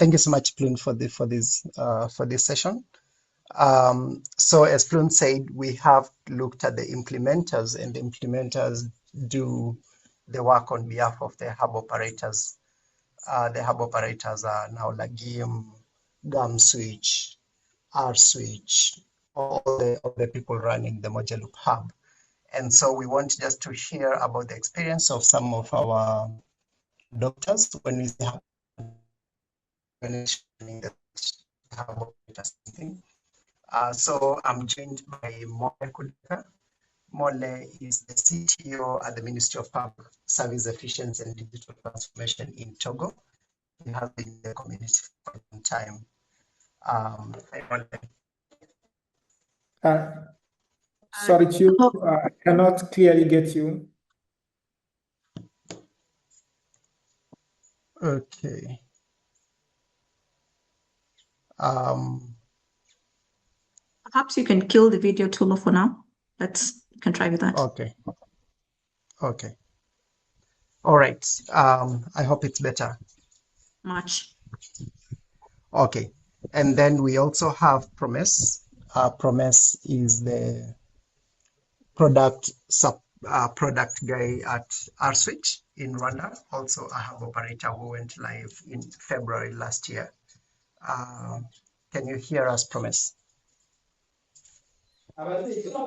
thank you so much, Plun, for this session. So as Plun said, we have looked at the implementers, and the implementers do the work on behalf of the hub operators. The hub operators are now Lagim, GAM switch, R switch, all the people running the MojaLoop hub. And so we want just to hear about the experience of some of our doctors when we have the hub operators. So I'm joined by Mole Kudeka. Mole is the CTO at the Ministry of Public Service Efficiency and Digital Transformation in Togo. He has been in the community for some time. Sorry, Chiu, I cannot clearly get you. Okay. Perhaps you can kill the video, Tula, for now. You can try with that. Okay. Okay. All right. I hope it's better. Much. Okay. And then we also have Promise. Promise is the product guy at RSwitch in Rwanda, also a hub operator who went live in February last year. Can you hear us, Promise?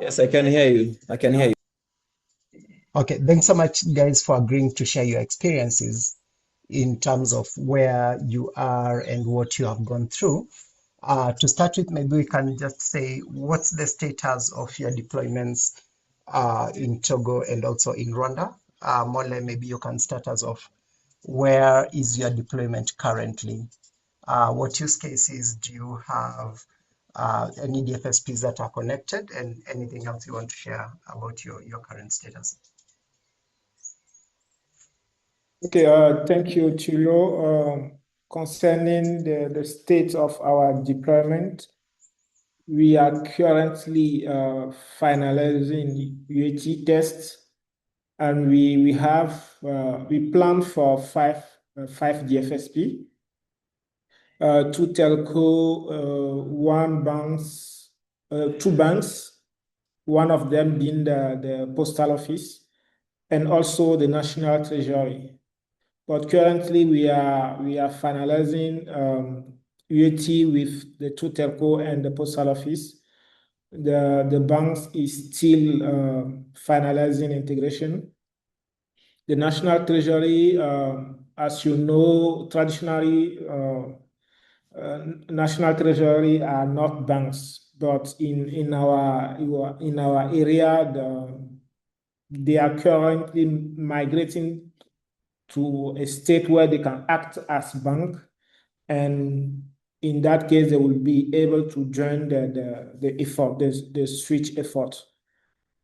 Yes, I can hear you. I can hear you. Okay, thanks so much, guys, for agreeing to share your experiences in terms of where you are and what you have gone through. To start with, maybe we can just say, what's the status of your deployments in Togo and also in Rwanda? Mole, maybe you can start us off. Where is your deployment currently? What use cases do you have? Any DFSPs that are connected, and anything else you want to share about your current status? Okay, thank you, Chilo. Concerning the state of our deployment, we are currently finalizing UAT tests, and we plan for five DFSP, 2 telco, 1 banks, 2 banks, one of them being the postal office, and also the National Treasury. But currently we are finalizing UAT with the 2 telco and the postal office. The banks is still finalizing integration. The National Treasury, as you know, traditionally National Treasury are not banks, but in our area, they are currently migrating to a state where they can act as bank, and in that case they will be able to join the effort, the switch effort.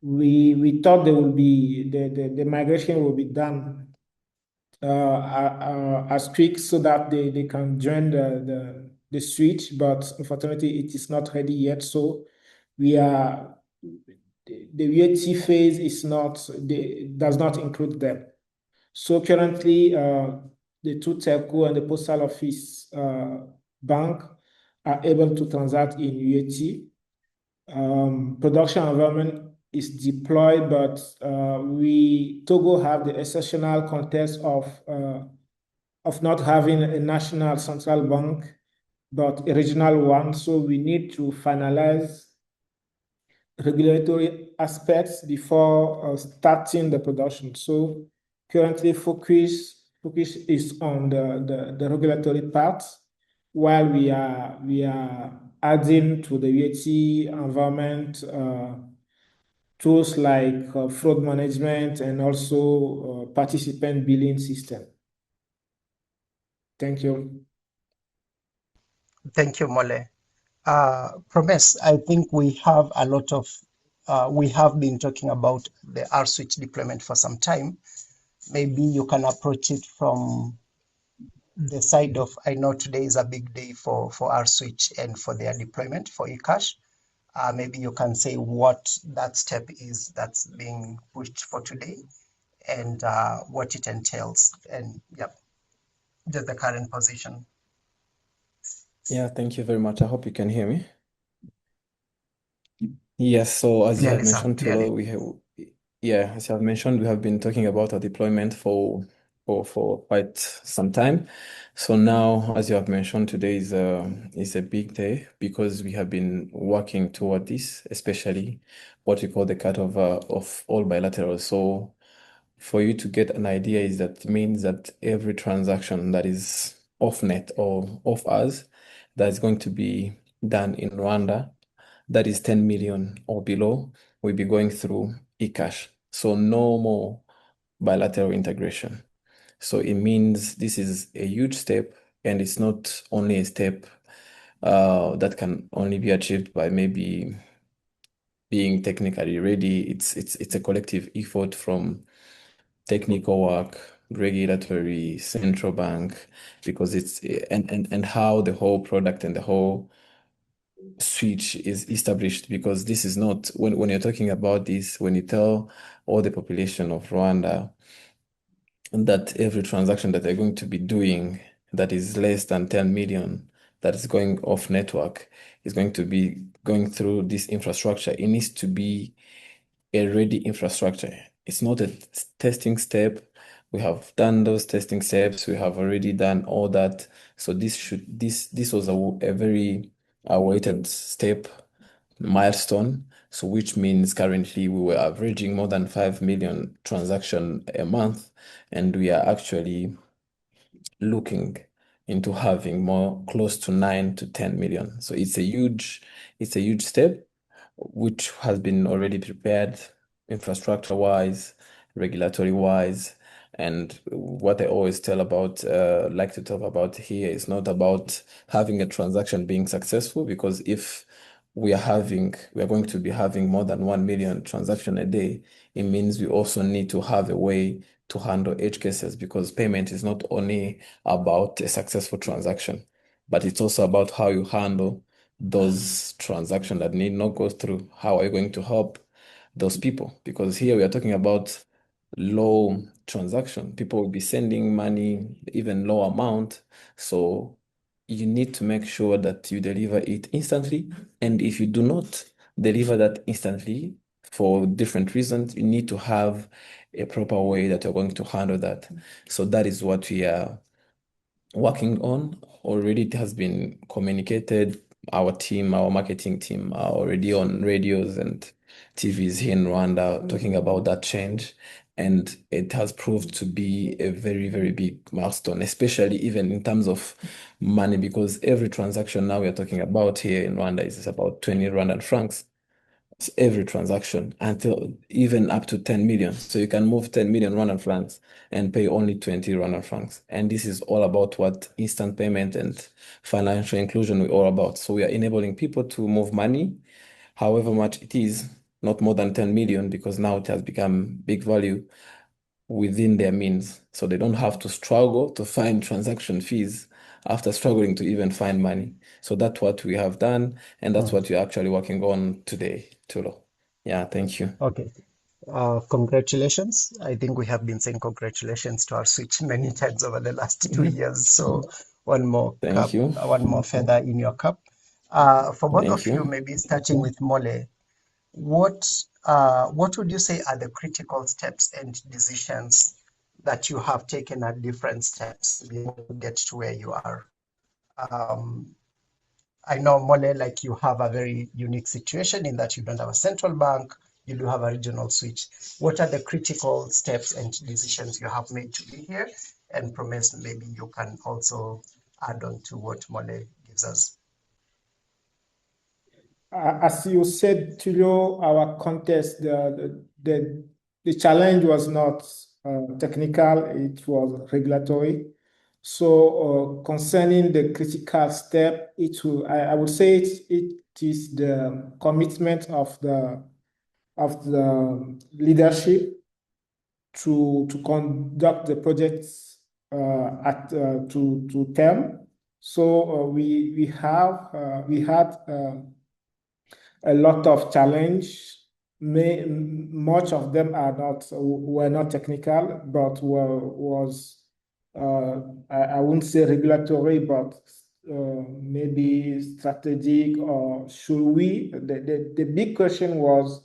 We thought there will be the migration will be done as quick so that they can join the switch, but unfortunately it is not ready yet. So we are the UAT phase does not include them. So currently, the 2 telco and the postal office bank are able to transact in UAT. Production environment is deployed, but Togo have the exceptional context of not having a national central bank, but a regional one. So we need to finalize regulatory aspects before starting the production. So currently focus is on the regulatory part, while we are adding to the UAT environment tools like fraud management and also participant billing system. Thank you. Thank you, Mole. Promise, I think we have a lot of, we have been talking about the RSwitch deployment for some time. Maybe you can approach it from the side of, I know today is a big day for RSwitch and for their deployment for eCash. Maybe you can say what that step is that's being pushed for today and what it entails, and yeah, just the current position. Yeah, thank you very much. I hope you can hear me. Yes, so as you have Clearly, sir. mentioned, Clearly. as you have mentioned, we have been talking about our deployment for quite some time. So now, as you have mentioned, today is a big day because we have been working toward this, especially what we call the cutover of all bilaterals. So for you to get an idea, is that means that every transaction that is off net or off us that is going to be done in Rwanda that is 10 million or below will be going through eCash. So no more bilateral integration. So it means this is a huge step, and it's not only a step that can only be achieved by maybe being technically ready. It's a collective effort from technical work, regulatory, central bank, because it's and how the whole product and the whole switch is established, because this is not when you're talking about this, when you tell all the population of Rwanda that every transaction that they're going to be doing that is less than 10 million that is going off network is going to be going through this infrastructure. It needs to be a ready infrastructure. It's not a testing step. We have done those testing steps. We have already done all that. So this was a very awaited step milestone. So which means currently we were averaging more than 5 million transaction a month, and we are actually looking into having more close to 9 to 10 million. So it's a huge step which has been already prepared infrastructure wise, regulatory wise. And what I always like to talk about here is not about having a transaction being successful, because if we are going to be having more than 1 million transaction a day, it means we also need to have a way to handle edge cases, because payment is not only about a successful transaction, but it's also about how you handle those transactions that need not go through. How are you going to help those people? Because here we are talking about low transaction. People will be sending money, even low amount. So you need to make sure that you deliver it instantly. And if you do not deliver that instantly for different reasons, you need to have a proper way that you're going to handle that. So that is what we are working on. Already it has been communicated. Our marketing team are already on radios and TVs here in Rwanda talking about that change. And it has proved to be a very, very big milestone, especially even in terms of money, because every transaction now we are talking about here in Rwanda is about 20 Rwandan francs, every transaction, until even up to 10 million. So you can move 10 million Rwandan francs and pay only 20 Rwandan francs. And this is all about what instant payment and financial inclusion we're all about. So we are enabling people to move money, however much it is, not more than 10 million, because now it has become big value within their means. So they don't have to struggle to find transaction fees after struggling to even find money. So that's what we have done, and that's what we're actually working on today, Tulo. Yeah, thank you. Okay. Congratulations. I think we have been saying congratulations to our switch many times over the last 2 years. So one more Thank you. one more feather in your cup. For both Thank of you, you. maybe starting with Mole, what would you say are the critical steps and decisions that you have taken at different steps to be able to get to where you are? Um, I know, Mole, like you have a very unique situation in that you don't have a central bank, you do have a regional switch. What are the critical steps and decisions you have made to be here? And Promise, maybe you can also add on to what Mole gives us. As you said, Tulio, our contest, the challenge was not technical, it was regulatory. So concerning the critical step, I would say it is the commitment of the leadership to conduct the projects to term. So we had a lot of challenge. Much of them were not technical, but was I wouldn't say regulatory, but maybe strategic, or should we? The big question was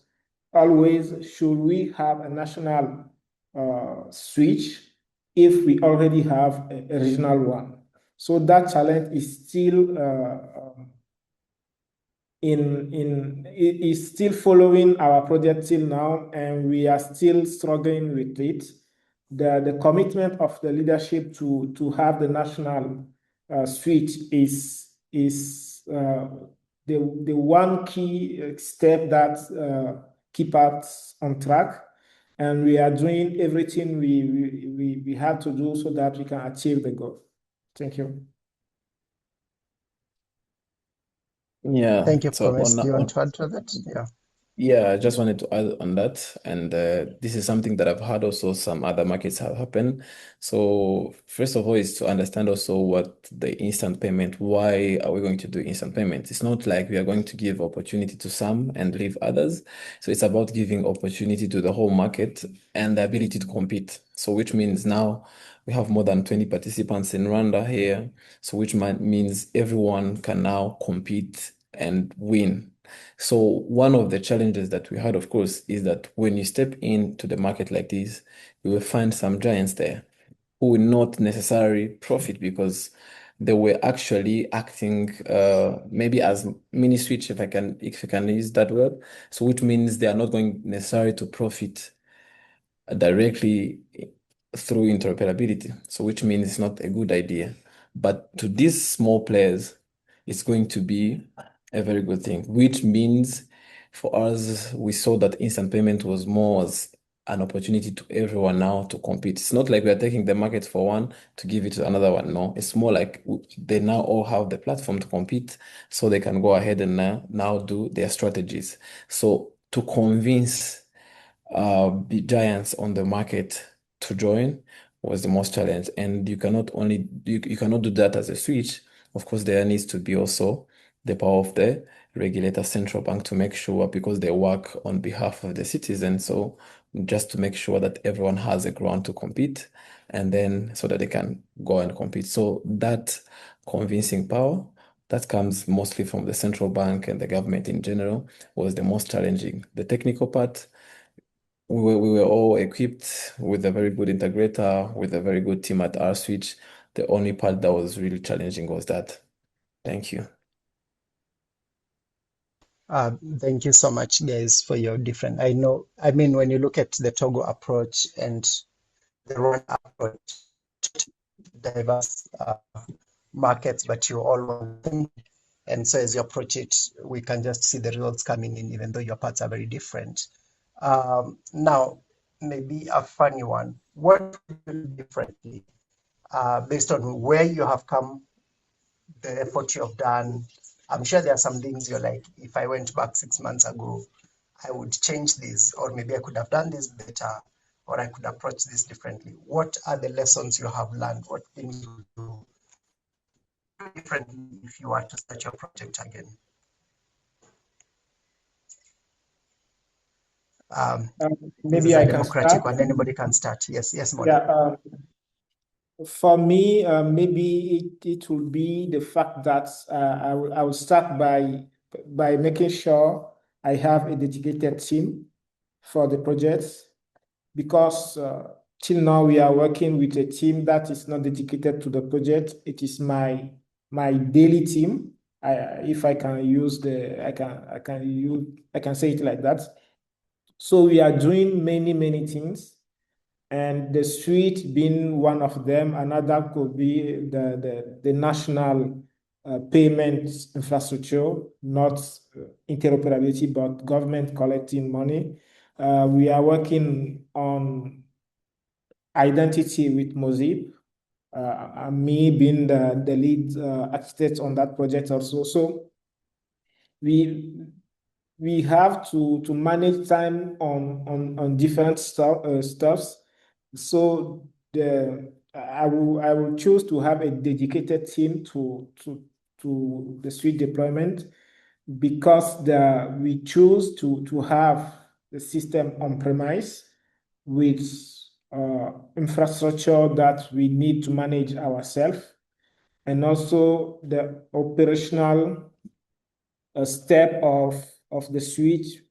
always, should we have a national switch if we already have a regional one? So that challenge is still is still following our project till now, and we are still struggling with it. The commitment of the leadership to have the national switch is the one key step that keep us on track, and we are doing everything we have to do so that we can achieve the goal. Thank you. Yeah. Thank you, So Promise. Do you want to add to that? Yeah. Yeah, I just wanted to add on that. And this is something that I've heard also some other markets have happened. So first of all is to understand also what the instant payment, why are we going to do instant payment? It's not like we are going to give opportunity to some and leave others. So it's about giving opportunity to the whole market and the ability to compete. So which means now we have more than 20 participants in Rwanda here. So which means everyone can now compete and win. So one of the challenges that we had, of course, is that when you step into the market like this, you will find some giants there who will not necessarily profit because they were actually acting maybe as mini switch, if I can use that word. So which means they are not going necessarily to profit directly through interoperability. So which means it's not a good idea. But to these small players, it's going to be a very good thing, which means for us, we saw that instant payment was more as an opportunity to everyone now to compete. It's not like we are taking the market for one to give it to another one. No, it's more like they now all have the platform to compete, so they can go ahead and now do their strategies. So to convince big giants on the market to join was the most challenge. And you cannot only you cannot do that as a switch. Of course, there needs to be also the power of the regulator central bank to make sure, because they work on behalf of the citizens. So just to make sure that everyone has a ground to compete, and then so that they can go and compete. So that convincing power that comes mostly from the central bank and the government in general was the most challenging. The technical part, we were all equipped with a very good integrator, with a very good team at R Switch. The only part that was really challenging was that. Thank you. Thank you so much, guys, for your different. I mean, when you look at the Togo approach and the Rwanda approach, diverse markets, but you all want. And so as you approach it, we can just see the results coming in, even though your parts are very different. Now, maybe a funny one. What would you do differently based on where you have come, the effort you have done? I'm sure there are some things you're like, if I went back 6 months ago, I would change this, or maybe I could have done this better, or I could approach this differently. What are the lessons you have learned? What things you do differently if you were to start your project again? This Maybe is a I can democratic start. one. Anybody can start. Yes, Moja. Yeah, for me, maybe it will be the fact that I will start by making sure I have a dedicated team for the projects, because till now we are working with a team that is not dedicated to the project. It is my daily team. If I can use I can say it like that. So we are doing many things, and the street being one of them. Another could be the national payment infrastructure, not interoperability, but government collecting money. We are working on identity with Mozip, me being the lead architect on that project also. So we have to manage time on different stuffs. So I will choose to have a dedicated team to the street deployment, because we choose to have the system on premise with infrastructure that we need to manage ourselves. and also the operational step of the switch.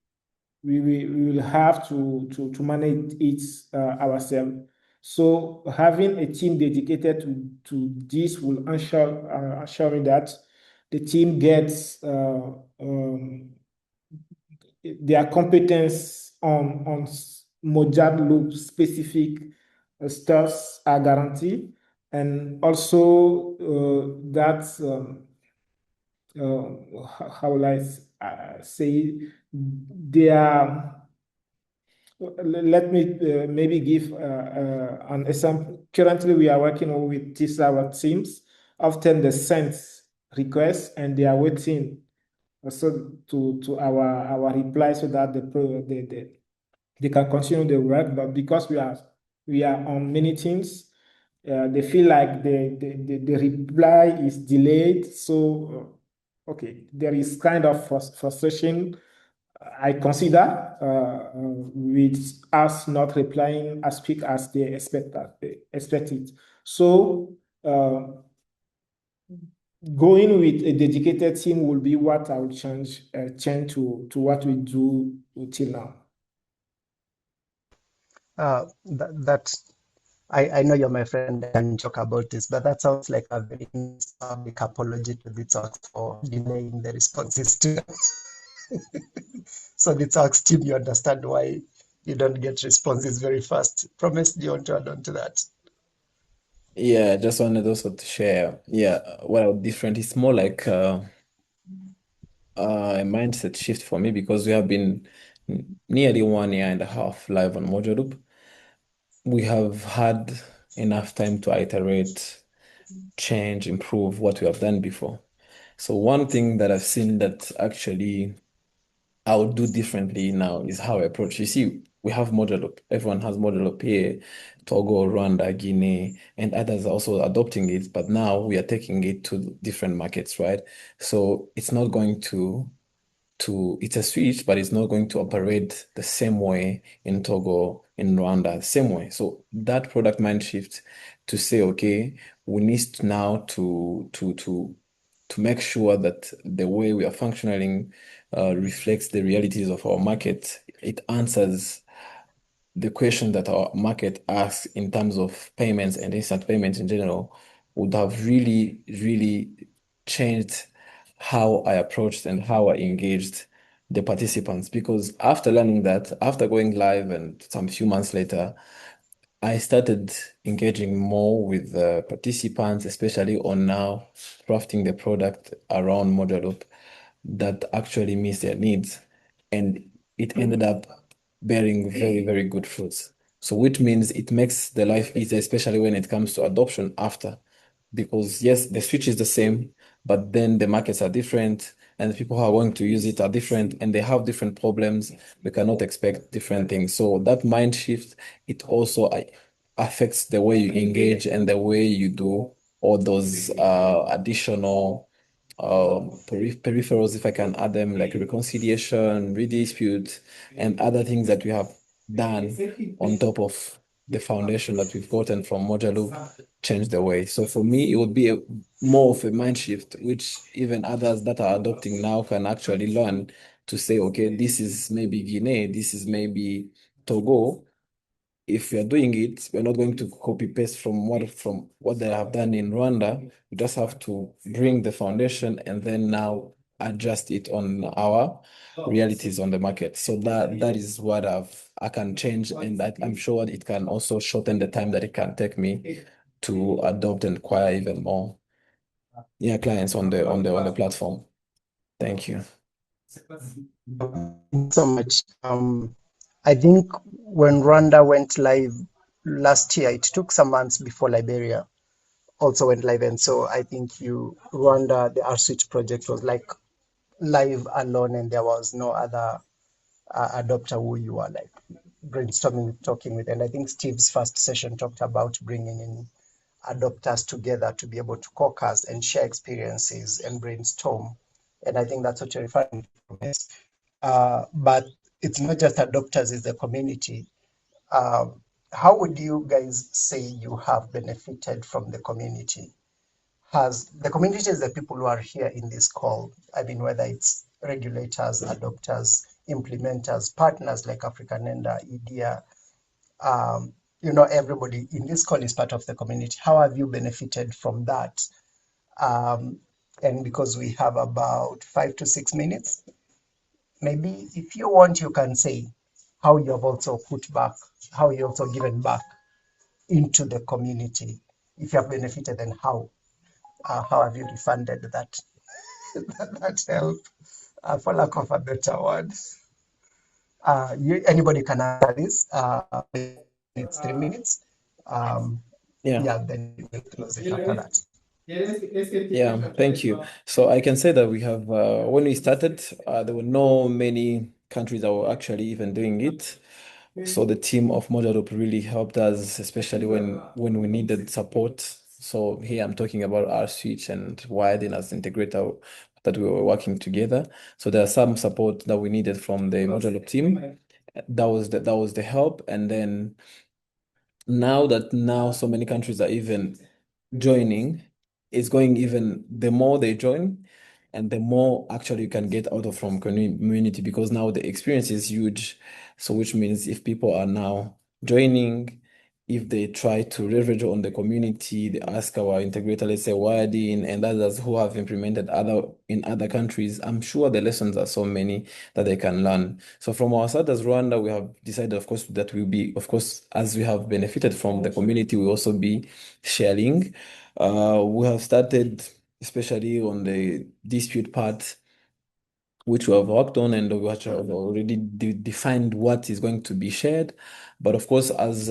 We will have to manage it ourselves. So having a team dedicated to this will ensure that the team gets their competence on MojaLoop specific stuffs are guaranteed, and also that how will I say, they are. Let me maybe give an example. Currently, we are working with these our teams. Often they send requests and they are waiting also to our reply so that they can continue the work. But because we are on many teams, they feel like the reply is delayed. So okay, there is kind of frustration I consider with us not replying as quick as they expect it. So going with a dedicated team will be what I will change to what we do till now. That I know you're my friend and joke about this, but that sounds like a very public apology to the talks for delaying the responses to. So the talks team, you understand why you don't get responses very fast. Promise, do you want to add on to that? Yeah, just wanted also to share. Yeah, well, different. It's more like a mindset shift for me because we have been nearly 1 year and a half live on MojaLoop. We have had enough time to iterate, change, improve what we have done before. So one thing that I've seen that actually I would do differently now is how I approach. You see, we have MojaLoop. Everyone has MojaLoop here. Togo, Rwanda, Guinea, and others are also adopting it. But now we are taking it to different markets, right? So it's not going to it's a switch, but it's not going to operate the same way in Togo, in Rwanda, same way. So that product mind shift to say, okay, we need now to make sure that the way we are functioning reflects the realities of our market. It answers the question that our market asks in terms of payments and instant payments in general would have really, really changed how I approached and how I engaged the participants. Because after learning that, after going live and some few months later, I started engaging more with the participants, especially on now crafting the product around MojaLoop that actually meets their needs. And it ended up bearing very, very good fruits. So which means it makes the life easier, especially when it comes to adoption after. Because yes, the switch is the same, but then the markets are different and the people who are going to use it are different and they have different problems. We cannot expect different things. So that mind shift, it also affects the way you engage and the way you do all those additional peripherals, if I can add them, like reconciliation, redispute, and other things that we have done on top of the foundation that we've gotten from MojaLoop change the way. So for me, it would be more of a mind shift, which even others that are adopting now can actually learn to say, okay, this is maybe Guinea, this is maybe Togo. If we are doing it, we're not going to copy paste from what they have done in Rwanda. We just have to bring the foundation and then now adjust it on our realities on the market. So that is what I can change, and that I'm sure it can also shorten the time that it can take me to adopt and acquire even more clients on the platform. Thank you. Thanks so much. I think when Rwanda went live last year, it took some months before Liberia also went live. And so I think Rwanda, the R Switch project was like live alone, and there was no other adopter who you are like brainstorming with, talking with. And I think Steve's first session talked about bringing in adopters together to be able to caucus and share experiences and brainstorm. And I think that's what you're referring to. But it's not just adopters, it's the community. How would you guys say you have benefited from the community? the community is the people who are here in this call. I mean, whether it's regulators, adopters, implementers, partners like Africanenda, IDEA, everybody in this call is part of the community. How have you benefited from that? And because we have about 5 to 6 minutes, maybe if you want, you can say how you have also put back, how you also given back into the community. If you have benefited, then how have you refunded that that help? For lack of a better word, anybody can answer this. It's 3 minutes. Yeah. Yeah, then we'll close it after that. Yeah, thank you. So I can say that we have, when we started, there were no many countries that were actually even doing it. So the team of MojaCom really helped us, especially when we needed support. So here I'm talking about our switch and wiring as integrator that we were working together. So there are some support that we needed from the MojaCom team. That was the help. And then now so many countries are even joining, it's going even the more they join and the more actually you can get out of from community, because now the experience is huge. So which means if people are now joining, if they try to leverage on the community, they ask our integrator, let's say Wiredin and others who have implemented in other countries, I'm sure the lessons are so many that they can learn. So from our side as Rwanda, we have decided, of course, that we'll be, of course, as we have benefited from the community, we also be sharing. We have started, especially on the dispute part, which we have worked on, and we have already defined what is going to be shared. But of course, as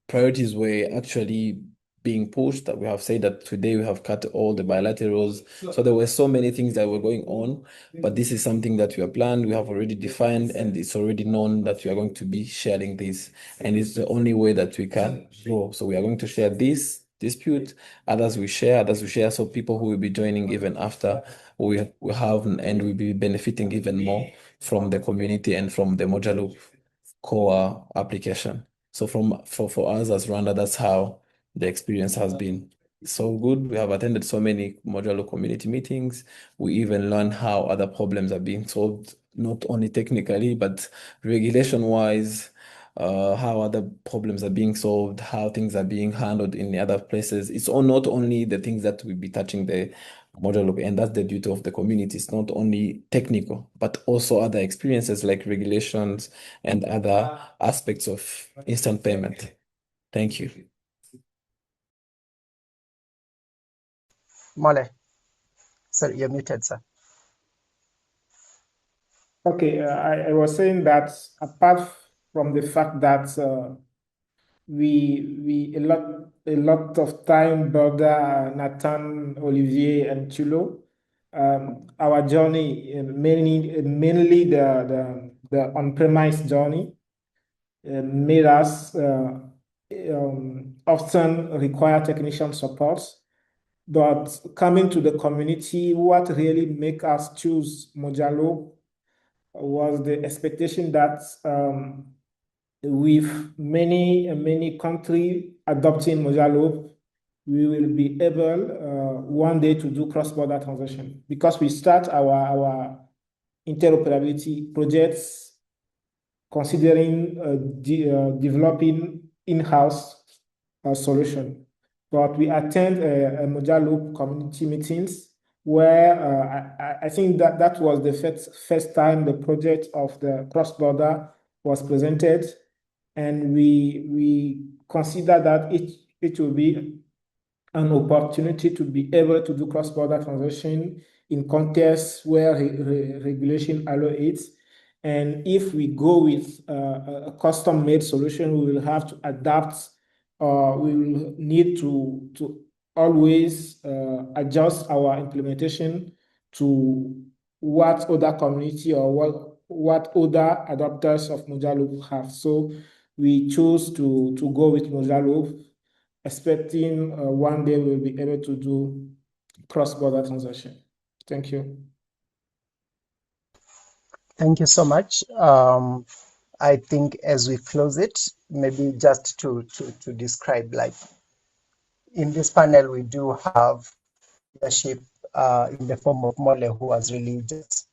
priorities were actually being pushed, that we have said that today we have cut all the bilaterals. So there were so many things that were going on, but this is something that we have planned, we have already defined, and it's already known that we are going to be sharing this. And it's the only way that we can grow. So we are going to share this dispute, others we share. So people who will be joining even after we have, and will be benefiting even more from the community and from the MojaCom core application. So for us as Rwanda, that's how the experience has been so good. We have attended so many MojaCom community meetings. We even learned how other problems are being solved, not only technically, but regulation-wise, how other problems are being solved, how things are being handled in the other places. It's all not only the things that will be touching the MojaCom, and that's the duty of the community. It's not only technical, but also other experiences like regulations and other aspects of instant payment. Thank you. Mole, sorry, you're muted, sir. Okay, I was saying that apart from the fact that we a lot of time brother Nathan, Olivier, and Chulo. Our journey, mainly the on-premise journey, made us often require technician support. But coming to the community, what really make us choose MojaCom was the expectation that with many countries adopting MojaCom, we will be able one day to do cross-border transaction, because we start our interoperability projects considering developing in-house solution. But we attend a MojaCom community meetings where I think that was the first time the project of the cross-border was presented, and we consider that it will be an opportunity to be able to do cross-border transaction in contexts where regulation allows it. And if we go with a custom-made solution, we will have to adapt, we will need to always adjust our implementation to what other community or what other adopters of MojaCom have. So we choose to go with MojaCom, expecting one day we'll be able to do cross-border transaction. Thank you. Thank you so much. I think as we close it, maybe just to describe, like, in this panel, we do have leadership in the form of Mole, who has really just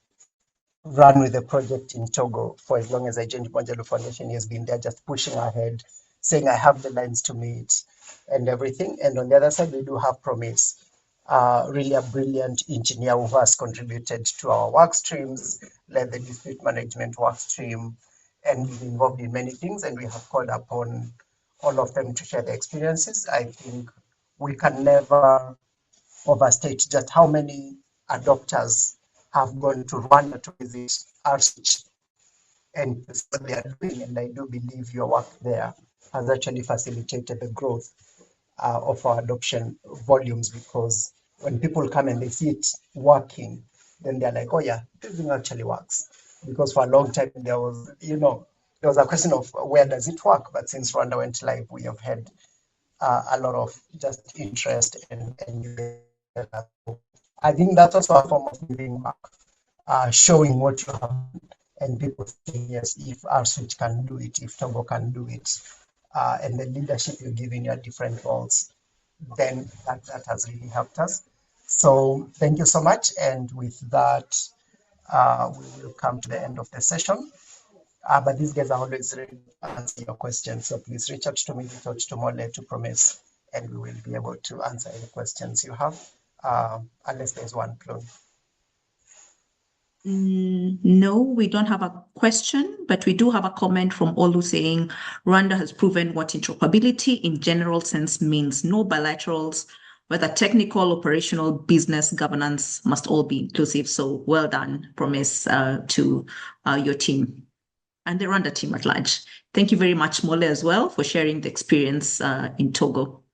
run with the project in Togo for as long as I joined Mojalo Foundation. He has been there just pushing ahead, saying I have the lines to meet and everything. And on the other side, we do have Promise, really a brilliant engineer who has contributed to our work streams, led the dispute management work stream, and been involved in many things. And we have called upon all of them to share their experiences. I think we can never overstate just how many adopters have gone to Rwanda to visit RCH and to see what they are doing. And I do believe your work there has actually facilitated the growth of our adoption volumes, because when people come and they see it working, then they're like, oh yeah, this thing actually works. Because for a long time there was, there was a question of where does it work? But since Rwanda went live, we have had a lot of just interest and I think that's also a form of giving back, showing what you have, and people saying, yes, if our switch can do it, if Togo can do it, and the leadership you give in your different roles, then that has really helped us. So thank you so much. And with that, we will come to the end of the session. But these guys are always ready to answer your questions. So please reach out to me, reach out to Mole, to Promise, and we will be able to answer any questions you have, unless there's one, Chloe. No, we don't have a question, but we do have a comment from Olu saying Rwanda has proven what interoperability in general sense means. No bilaterals, whether technical, operational, business, governance must all be inclusive. So well done, Promise, to your team and the Rwanda team at large. Thank you very much, Mole, as well, for sharing the experience in Togo.